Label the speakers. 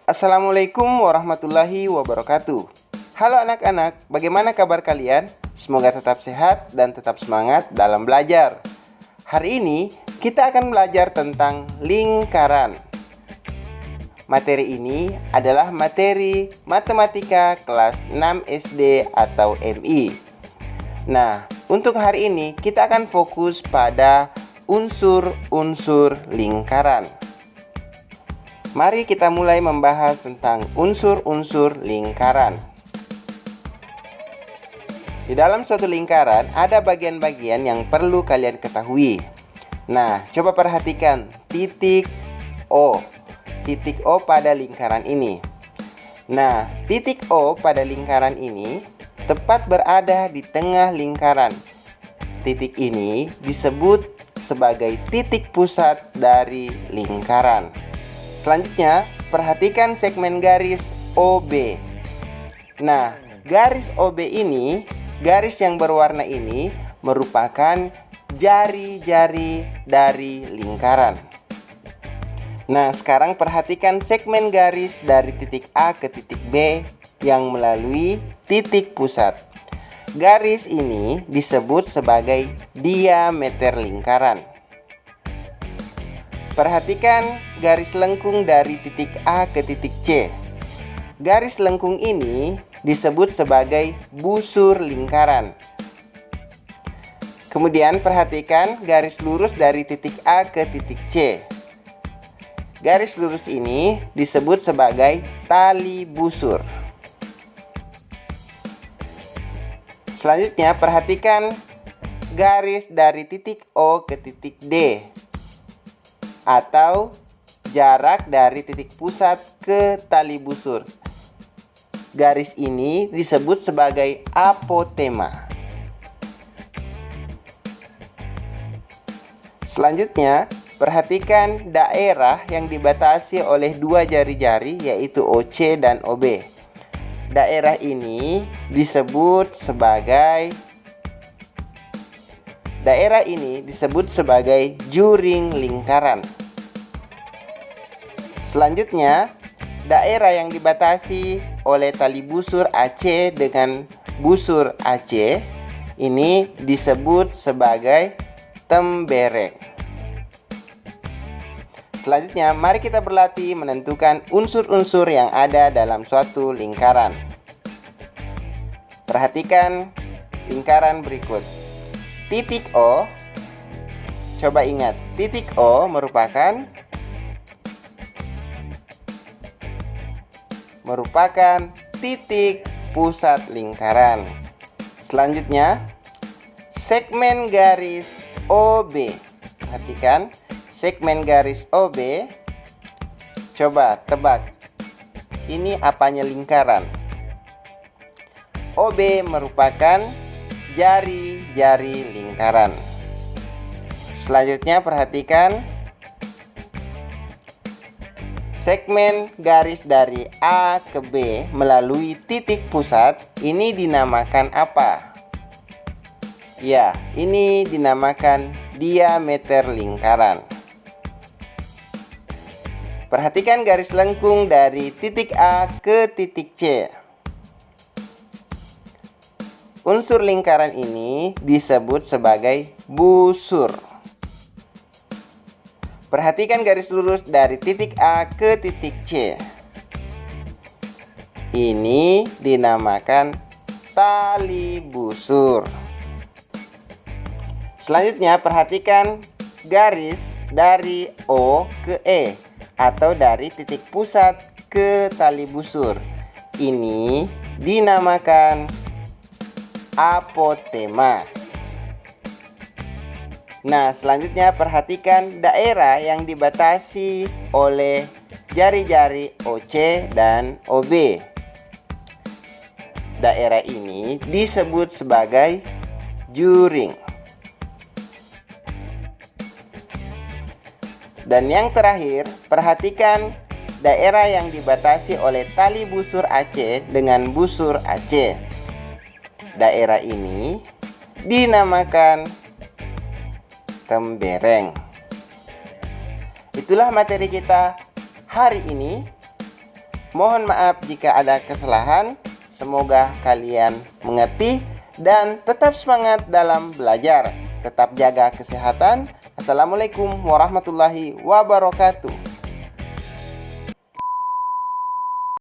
Speaker 1: Assalamualaikum warahmatullahi wabarakatuh. Halo anak-anak, bagaimana kabar kalian? Semoga tetap sehat dan tetap semangat dalam belajar. Hari ini kita akan belajar tentang lingkaran. Materi ini adalah materi matematika kelas 6 SD atau MI. Nah, untuk hari ini kita akan fokus pada unsur-unsur lingkaran. Mari kita mulai membahas tentang unsur-unsur lingkaran. Di dalam suatu lingkaran ada bagian-bagian yang perlu kalian ketahui. Nah, coba perhatikan titik O. Titik O pada lingkaran ini. Nah, titik O pada lingkaran ini tepat berada di tengah lingkaran. Titik ini disebut sebagai titik pusat dari lingkaran. Selanjutnya, perhatikan segmen garis OB. Nah, garis OB ini, garis yang berwarna ini merupakan jari-jari dari lingkaran. Nah, sekarang perhatikan segmen garis dari titik A ke titik B yang melalui titik pusat. Garis ini disebut sebagai diameter lingkaran. Perhatikan garis lengkung dari titik A ke titik C. Garis lengkung ini disebut sebagai busur lingkaran. Kemudian perhatikan garis lurus dari titik A ke titik C. Garis lurus ini disebut sebagai tali busur. Selanjutnya perhatikan garis dari titik O ke titik D, atau jarak dari titik pusat ke tali busur. Garis ini disebut sebagai apotema. Selanjutnya, perhatikan daerah yang dibatasi oleh dua jari-jari, yaitu OC dan OB. Daerah ini disebut sebagai juring lingkaran. Selanjutnya, daerah yang dibatasi oleh tali busur AC dengan busur AC ini disebut sebagai tembereng. Selanjutnya, mari kita berlatih menentukan unsur-unsur yang ada dalam suatu lingkaran. Perhatikan lingkaran berikut. Titik O, coba ingat, titik O merupakan titik pusat lingkaran. Selanjutnya, segmen garis OB. Perhatikan, segmen garis OB. Coba tebak, ini apanya lingkaran? OB merupakan jari-jari lingkaran. Selanjutnya perhatikan segmen garis dari A ke B melalui titik pusat ini dinamakan apa? Ya, ini dinamakan diameter lingkaran. Perhatikan garis lengkung dari titik A ke titik C. Unsur lingkaran ini disebut sebagai busur. Perhatikan garis lurus dari titik A ke titik C. Ini dinamakan tali busur. Selanjutnya perhatikan garis dari O ke E atau dari titik pusat ke tali busur. Ini dinamakan apotema. Nah, selanjutnya perhatikan daerah yang dibatasi oleh jari-jari OC dan OB. Daerah ini disebut sebagai juring. Dan yang terakhir, perhatikan daerah yang dibatasi oleh tali busur AC dengan busur AC. Daerah ini dinamakan tembereng. Itulah materi kita hari ini. Mohon maaf jika ada kesalahan. Semoga kalian mengerti dan tetap semangat dalam belajar. Tetap jaga kesehatan. Assalamualaikum warahmatullahi wabarakatuh.